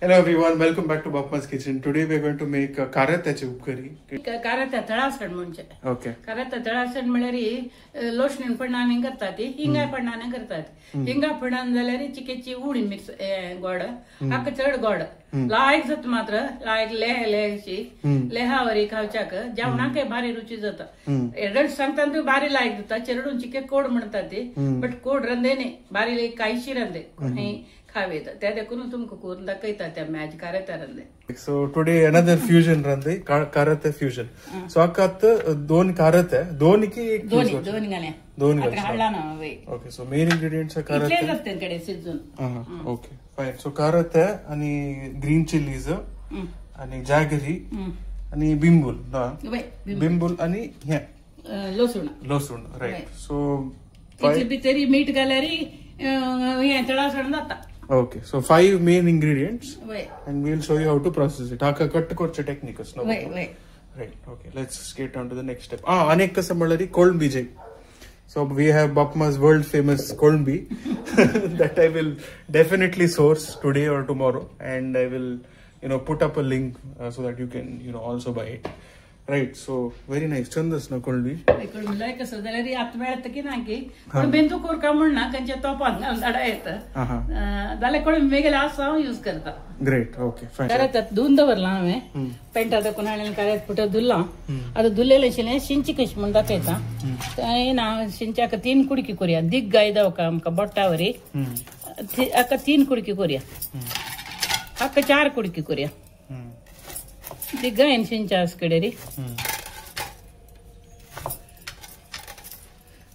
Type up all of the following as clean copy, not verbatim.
Hello everyone, welcome back to Bapma's Kitchen. Today we are going to make कारात्याची उपकरी. कारात्या तळासण म्हणजे. Okay. कारात्या तळासण म्हळ्यार लोसणीन पडणाने करतात हिंगा पडणाने करतात. हिंगा पडण जाल्यार चिकेची उडी मिक्स गोड हाका चड गोड लायक जात मात्र लायक लेहशी लेहावरी खावच्याक जेवणाक भारी रुची जाता. एरड सांगता तू भारी लायक जाता चेरडून चिके कोड म्हणतात ते बट कोड रंदेने भारी काहीशी रंदे खावे त्या देखून तुमका करून दाखयता त्या मॅच कारात्या रंदे. So today another fusion रंदे कारात्या fusion. So आकात दोन कारात्या दोन की एक दोन गाण्या दोन हळला ना वे. Okay, so main ingredients are कारात्या. इतले त्यांकडे शिजून. Okay, fine. So कारात्या आणि ग्रीन चिलीज आणि जॅगरी आणि बिंबुल ना बिंबुल आणि ह्या लसूण राईट. सो इतली भितरी मीठ घाल्यारी हे तळासण जाता. Okay, so 5 main ingredients and we'll show you how to process it. Haka cut korche techniques no. Right. Okay, let's get down to the next step. Anek kasa malari Kolumbi jay. So we have Bapma's world famous Kolumbi that I will definitely source today or tomorrow, and I will put up a link so that you can also buy it. Right, so very nice. Chandas na Kolumbi. Kolumbi कसं झालं रे आता मिळत की नाही पण बेंतू कोरका म्हणून ना त्यांच्या तोपात झाडा येतं झाले कोळंबी गेला असं यूज करता. ग्रेट. Okay fine. करतात धुवून दवरला हांवें पेंट आता कोणाला करायचं फुटं धुल्ला आता धुल्लेले शिले शिंची कशी म्हणून दाखयता ना शिंच्याक 3 कुडकी करूया दिग गाय दाव का आमका बोट्टावरी आका 3 कुडकी करूया आका 4 कुडकी करूया दिग्गायन शिंचास कडे रे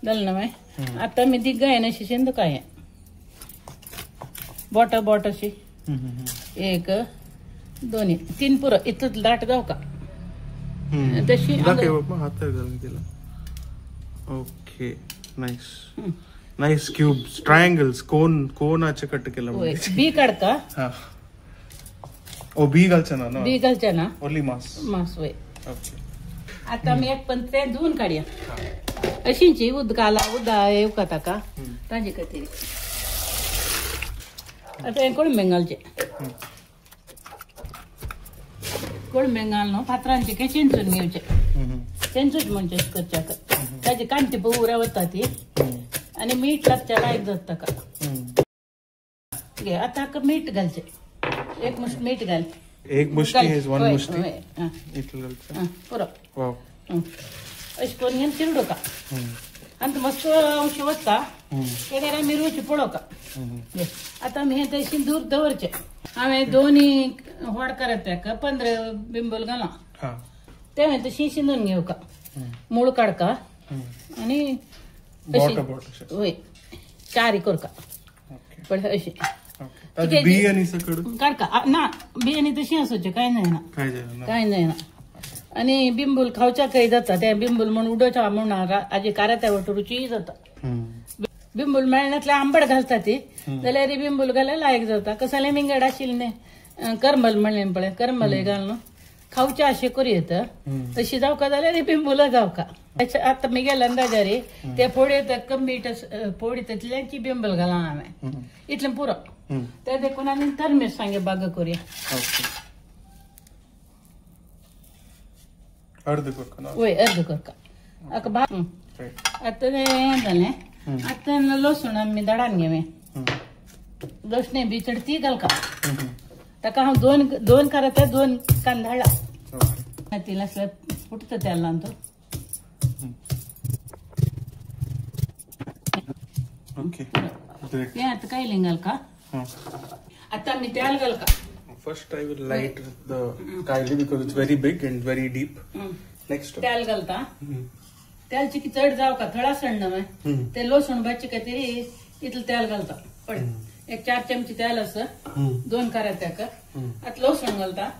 दल ना मैं आता मी दिग्गायन अशी शिंद काय बोट अशी 1 2 3 पुरं इथं दाट जाऊ का तशी ओके नाइस क्यूब्स ट्रायंगल्स कोनाचे कट केलं बी काढका ओ बी घालचा ना ओनली मास वय. आता मी एक पण ते धुवून काढया अशींची उदकाला उदा येऊ का ताका ताजी कधी आता हे कोळंबें घालचे कोळंबें घालून पात्रांचे काय चिंचून घेवचे चिंचूच म्हणजे करच्याक ताजी कांती पुरा वता ती आणि मीठ लागच्या लायक जात ताका घे. आता हाका मीठ घालचे एक मुष्ट मीठ घाल एक मुष्टी is one मुष्टी इतलं घालचं पुरो वाव अशी करून घेऊन चिरडो का आणि मस्त अंश वचता केल्यार मिरवची पडो का. आता मी हे तशी दूर दवरचे हांवें दोन्ही व्हड करत 15 बिंबल घाला ते हांवें तशी शिंदून घेऊ का मूळ काडका आणि वय 4 करका पण अशी बियाणी सकड काढका ना बियाणी तशी असोचे काय नाही ना आणि बिंबूल खावच्या काही जाता त्या बिंबूल म्हणून उडोच्या म्हणून आजी कारात्या वट रुची जाता. बिंबूल मेळण्यातले आंबट घालता ती जाल्यार बिंबूल घालायला लायक जाता कसाले मिंगड आशिल ने करमल म्हणले पळय करमल घालून खावच्या अशें करूं येता तशी जावका जाल्यार बिंबूल जावका. आता मी गेला अंदाजा रे ते फोडी कमीट फोडी तितल्यांची बिंबल घाला हांवें इतलें पुरो ते देखून आनी तरमेस सांगे बाग करूया. अर्ध करका वय अर्ध करका आका आता हे जालें आता लसूण आमी दडान घेवे लसणे बी चडती घालका ताका हांव दोन कारात्या 2 कांदा हाडला तिला फुटता तेला तो ओके ते आता काय लिंगाल का आता मी तेल घालका. First I will light the kaili because it's very big and very deep. Next तेल घालता तेलची की चढ जाव का थोडा सण नव्हे ते लसूण भाजी काय तरी इतलं तेल घालता पण 1 4 चमचे तेल असं 2 कारात्या का आता लसूण घालता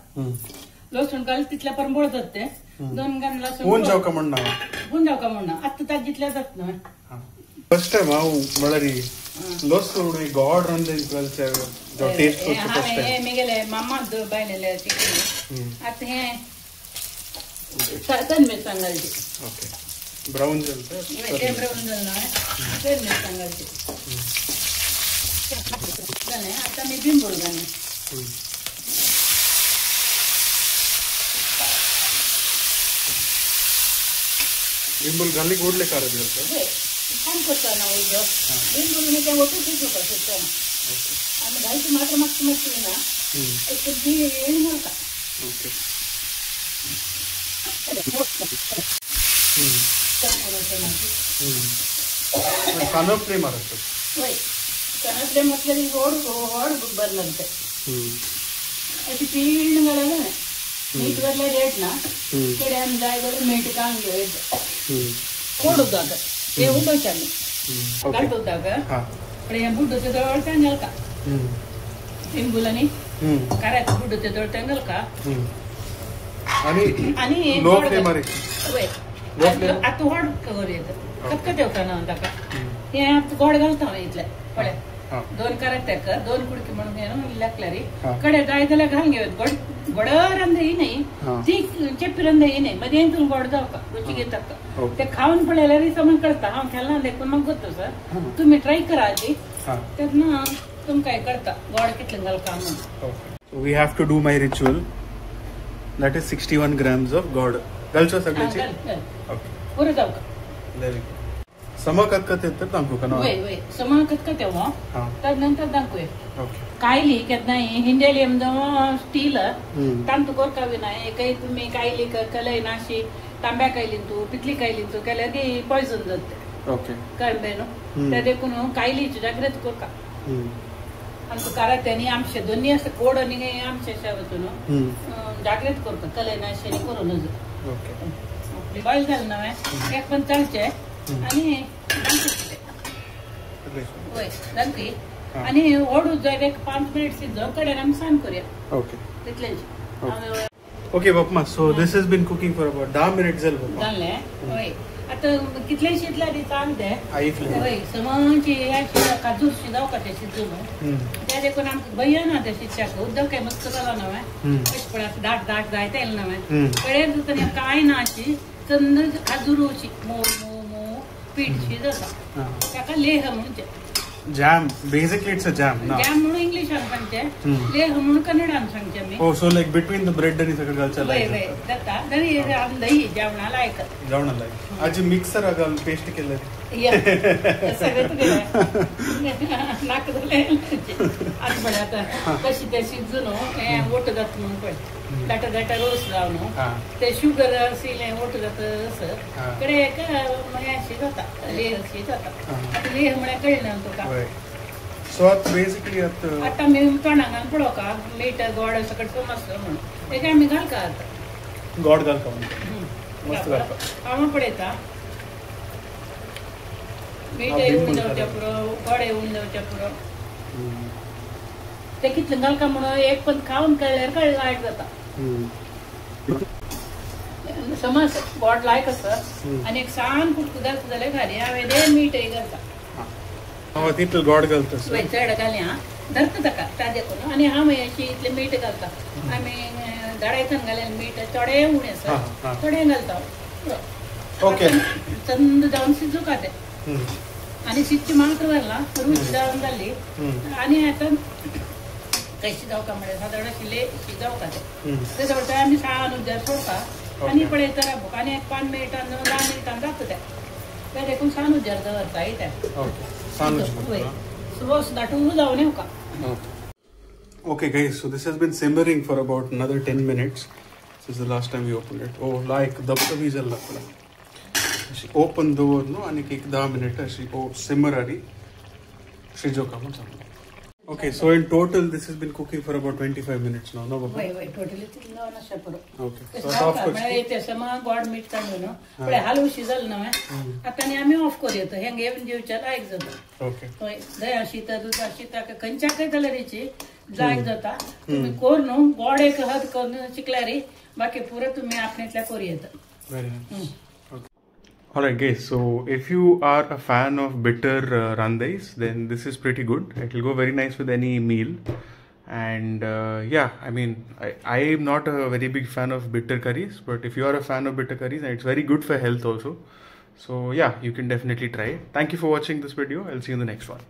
लसूण घाल तिथल्या पण बोळतात ते 2 गण लसूण होऊन जाव का म्हणणं आता त्या जितल्या जात नव्हे. फर्स्ट टाइम हांव म्हळ्यारी लसूण गॉड रंदे कलचे जो टेस्ट करता फर्स्ट टाइम मी गेले मामा बायलेले चिकन आता हे तन सांगायची. ओके ब्राऊन झालं ते ब्राऊन झालं ना ते सांगायची आता मी बिंबूल घालणे बिंबुल घालली ओढले कारत घालता छान करता ना उद्या बिंबुल त्या वटू शिजू का शिजता आणि घालची मात्र मस्त मस्त ना एक ती येण घालता ओके कानो फ्लेम मारत होय कानो फ्लेम म्हटलं की गोड बरलंते अशी पीळ घालायला ना मीठ वरला रेट ना कडे आम्ही जाय बरं मीठ कांग कोड होता ते उडवायचं आम्ही घालत होता का पण या बुड्डूच्या जवळ सांगाल का बिंबुलानी करायचं बुड्डूच्या जवळ सांगाल का आणि लो फ्लेम मारे आता वाढ कवर येतं कटकट होता ना का हे गोड घालता इथल्या पळ्या दोन करायचं दोन कुडकी म्हणून लागल्यारी कडे जाय त्याला घालून घेऊन गोड रंध ही नाही ती चेपी रंध ही नाही मध्ये तुम्ही गोड जाऊ का रुची घेतात का ते खाऊन पडलेल्या समज कळता हा खेळला देखून मग गोतो सर तुम्ही ट्राय करा आधी त्यातनं तुम्ही काय करता गोड कितलं घाल का म्हणून we have to do my ritual that is 61 grams of गोड घालचो सगळ्याची पुरं जाऊ का समकत तर दाखवू का वय समकत तेव्हा त्यानंतर दाखवूया कायली केत नाही हिंडेलियम जेव्हा स्टील तांतू कोरकावी नाही काही तुम्ही कायली कलय नाशी तांब्या कायली तू पितली कायली तू केल्या ती पॉयझन जाते ओके कळबेनो त्या देखून कायलीची जागृत कोरका आणि तू करा त्यांनी आमचे दोन्ही असं कोड आणि आमच्या शावतून जागृत करतो कलय नाशी करून आपली बॉईल झालं ना एक पण चालचे आणि दाखवी आणि ओढू जाईल एक 5 मिनिट शिजव कडे आम्ही सांग करूया ओके तिथले okay Bappa so this has been cooking for about 10 minutes झाले होय आता कितले शिजला ती चांगले ऐकलं होय समोरची काजूर शिजाव का ते शिजून त्या देखून आमचं भैया ना त्या शिजच्या उद्योग काय मस्त झाला नव्हे पण असं दाट जायता येईल नव्हे कडे काय ना अशी चंद काजूरोची मो पीठ शिजता त्याका लेह म्हणते jam basically it's a jam jam म्हणून इंग्लिश सांगते लेह म्हणून कन्नडान सांगते मी oh so like between the bread आणि सगळं घालचा जाता तरी दही जेवणाला ऐकत जेवणाला आज मिक्सर अगल पेस्ट केलं नाक आज बघा आता कशी त्या शिजून ओट जात म्हणून पण दाटा रोस लावून ते शुगर असेल ओट जात असं कडे शिजता लेह शिजता आता लेह म्हणा कळलं तो का सो आता बेसिकली आता मी तोंडांगान पडो का मीठ गोड सकट समजतो म्हणून ते काय मी घाल का आता गोड घाल का मस्त घाल का पडेता मीठ येऊन जाऊच्या पुरं गोड येऊन जाऊच्या पुरं ते कितलं घाल का म्हणून एक पण खाऊन कळल्यावर लाईट जाता समज गोड लायक असत आणि एक सान कुटकू घालत जाल्यार घाली हांवें मीठय घालता तितलं गोड घालता चड घाली धरता ताका ताजे करून आणि हांव अशी इतले मीठ घालता आमी झाडायच्यान घालेले मीठ थोडे उणे आसा थोडे घालता ओके चंद जावन शिजू का ते आणि शिजची मात्र घालना रुच जावन जाली आणि आता काही शिजाव का म्हणजे साधारण शिजाव का ते जवळ आम्ही 6 उद्या सोडता आणि पडे तर आणि 5 मिनिटांनी 10 मिनिटांनी जातो त्या देखून 6 उद्या दवरता येते रोस दाटून जाऊन येऊ का Okay guys, so this has been simmering for about another 10 minutes since the last time we opened it. Oh, like dabdabi jalla pala. She open door no आणि एक 10 minutes अशी simmer आली शिजो का मतलब. Okay, so in total this has been cooking for about 25 minutes now, no baba? Wait, totally तिला ना शपरो. Okay. So off कर. मला इथे समा गॉड मीठ काढून ना. पण हलवू शिजल ना आता ने आम्ही ऑफ करूया हे घेऊन देऊच्या लायक जातो. Okay. होय दया शीता दूध शीता का कंचा काय कलरीची लायक जाता तुम्ही कोर नो गॉड एक हद करून शिकल्यारी बाकी पुरं तुम्ही आपल्यातल्या कोरियत. Very nice. Alright guys, so if you are a fan of bitter randais, then this is pretty good. It will go very nice with any meal. And yeah, I mean, I am not a very big fan of bitter curries, but if you are a fan of bitter curries, it's very good for health also. So yeah, you can definitely try it. Thank you for watching this video. I'll see you in the next one.